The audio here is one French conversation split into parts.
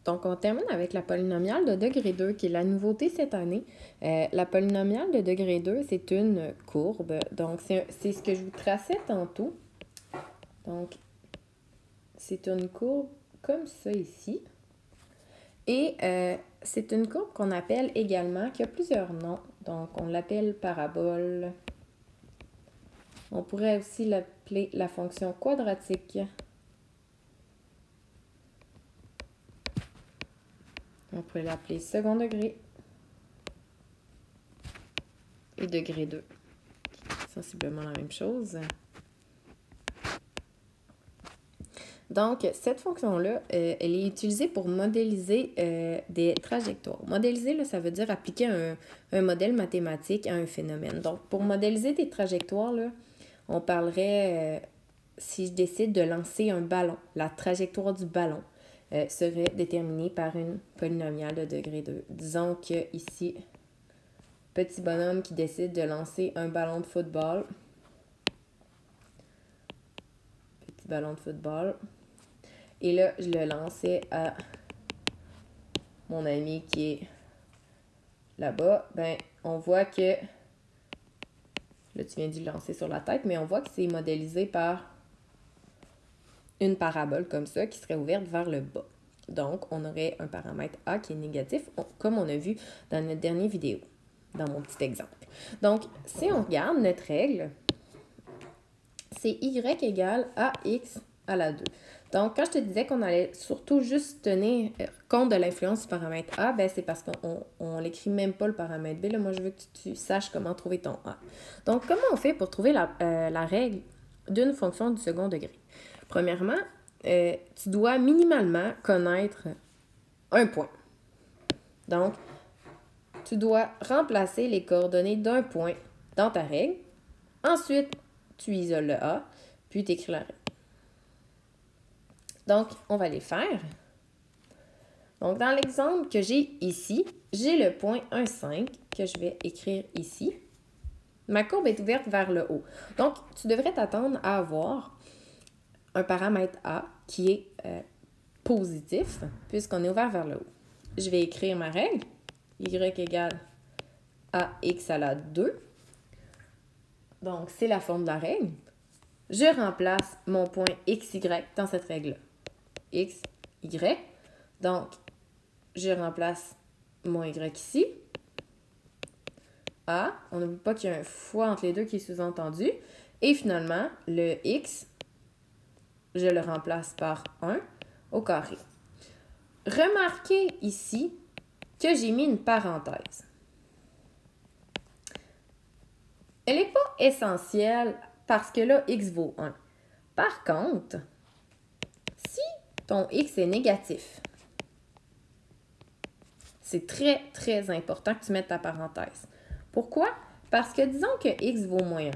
Donc, on termine avec la polynomiale de degré 2, qui est la nouveauté cette année. La polynomiale de degré 2, c'est une courbe. Donc, c'est ce que je vous traçais tantôt. Donc, c'est une courbe comme ça ici. Et c'est une courbe qu'on appelle également, qui a plusieurs noms. Donc, on l'appelle parabole. On pourrait aussi l'appeler la fonction quadratique. On pourrait l'appeler second degré et degré 2. Sensiblement la même chose. Donc, cette fonction-là, elle est utilisée pour modéliser des trajectoires. Modéliser, là, ça veut dire appliquer un modèle mathématique à un phénomène. Donc, pour modéliser des trajectoires, là, on parlerait, si je décide de lancer un ballon, la trajectoire du ballon serait déterminée par une polynomiale de degré 2. Disons que ici, petit bonhomme qui décide de lancer un ballon de football. Petit ballon de football. Et là, je le lançais à mon ami qui est là-bas. Ben, on voit que... Là, tu viens de le lancer sur la tête, mais on voit que c'est modélisé par une parabole comme ça qui serait ouverte vers le bas. Donc, on aurait un paramètre A qui est négatif, comme on a vu dans notre dernière vidéo, dans mon petit exemple. Donc, si on regarde notre règle, c'est Y égale AX à la 2. Donc, quand je te disais qu'on allait surtout juste tenir compte de l'influence du paramètre A, ben c'est parce qu'on l'écrit même pas le paramètre B. Là, moi, je veux que tu saches comment trouver ton A. Donc, comment on fait pour trouver la règle d'une fonction du second degré? Premièrement, tu dois minimalement connaître un point. Donc, tu dois remplacer les coordonnées d'un point dans ta règle. Ensuite, tu isoles le A, puis tu écris la règle. Donc, on va les faire. Donc, dans l'exemple que j'ai ici, j'ai le point 1, 5 que je vais écrire ici. Ma courbe est ouverte vers le haut. Donc, tu devrais t'attendre à avoir un paramètre A qui est positif, puisqu'on est ouvert vers le haut. Je vais écrire ma règle. Y égale AX à la 2. Donc, c'est la forme de la règle. Je remplace mon point XY dans cette règle-là. X, Y. Donc, je remplace mon Y ici. A, on n'oublie pas qu'il y a un fois entre les deux qui est sous-entendu. Et finalement, le X, je le remplace par 1 au carré. Remarquez ici que j'ai mis une parenthèse. Elle n'est pas essentielle parce que là, X vaut 1. Par contre, si ton X est négatif, c'est très, très important que tu mettes ta parenthèse. Pourquoi? Parce que disons que X vaut moins 1.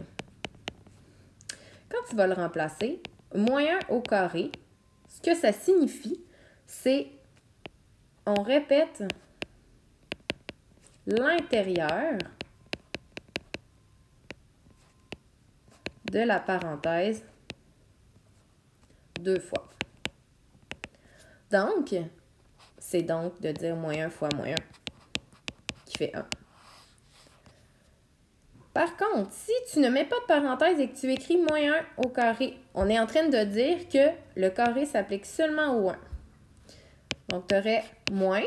Quand tu vas le remplacer, moins 1 au carré, ce que ça signifie, c'est, on répète l'intérieur de la parenthèse 2 fois. Donc, c'est donc de dire moins 1 fois moins 1 qui fait 1. Par contre, si tu ne mets pas de parenthèse et que tu écris moins 1 au carré, on est en train de dire que le carré s'applique seulement au 1. Donc, tu aurais moins,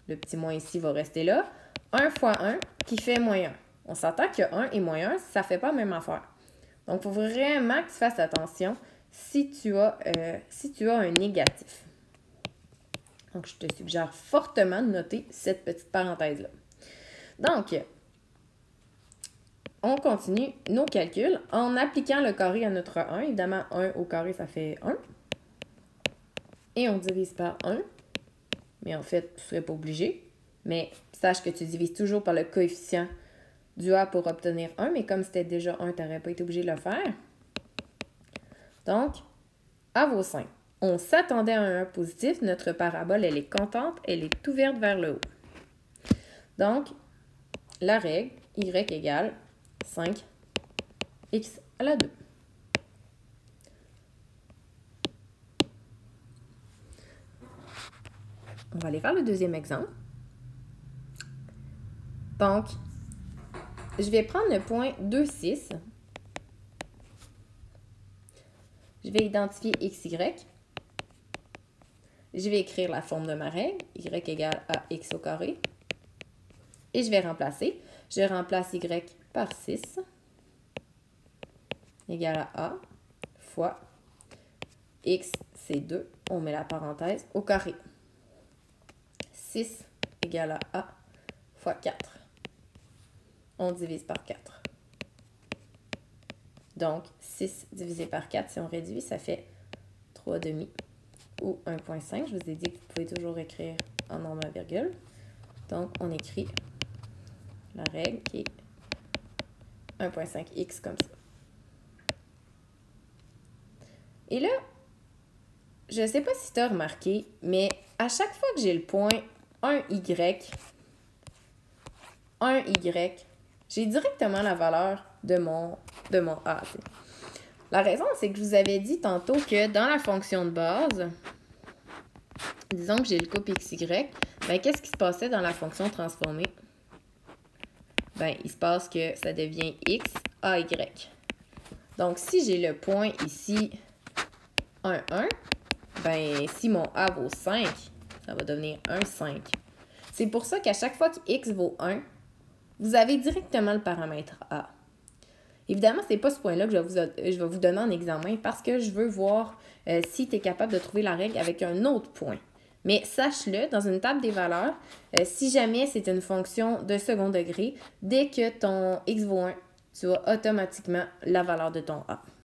le petit moins ici va rester là, 1 fois 1 qui fait moins 1. On s'entend que 1 et moins 1, ça ne fait pas la même affaire. Donc, il faut vraiment que tu fasses attention si tu as un négatif. Donc, je te suggère fortement de noter cette petite parenthèse-là. Donc, on continue nos calculs en appliquant le carré à notre 1. Évidemment, 1 au carré, ça fait 1. Et on divise par 1. Mais en fait, tu ne serais pas obligé. Mais sache que tu divises toujours par le coefficient du A pour obtenir 1. Mais comme c'était déjà 1, tu n'aurais pas été obligé de le faire. Donc, A vaut 5. On s'attendait à un 1 positif. Notre parabole, elle est contente. Elle est ouverte vers le haut. Donc, la règle, Y égale 5 x à la 2. on va aller faire le deuxième exemple. Donc, je vais prendre le point 2, 6. Je vais identifier x, y. Je vais écrire la forme de ma règle, y égale à x au carré. Et je vais remplacer. Je remplace y par 6 égale à a fois x, c'est 2. On met la parenthèse au carré. 6 égale à a fois 4. On divise par 4. Donc, 6 divisé par 4, si on réduit, ça fait 3,5 ou 1,5. Je vous ai dit que vous pouvez toujours écrire en nombre à virgule. Donc, on écrit la règle qui est 1,5x comme ça. Et là, je ne sais pas si tu as remarqué, mais à chaque fois que j'ai le point 1y, j'ai directement la valeur de mon a. La raison, c'est que je vous avais dit tantôt que dans la fonction de base, disons que j'ai le couple xy, ben qu'est-ce qui se passait dans la fonction transformée? Ben, il se passe que ça devient x, a, y. Donc, si j'ai le point ici 1, 1, ben si mon a vaut 5, ça va devenir 1, 5. C'est pour ça qu'à chaque fois que x vaut 1, vous avez directement le paramètre a. Évidemment, ce n'est pas ce point-là que je vais vous donner en examen parce que je veux voir si tu es capable de trouver la règle avec un autre point. Mais sache-le, dans une table des valeurs, si jamais c'est une fonction de second degré, dès que ton x vaut 1, tu as automatiquement la valeur de ton a.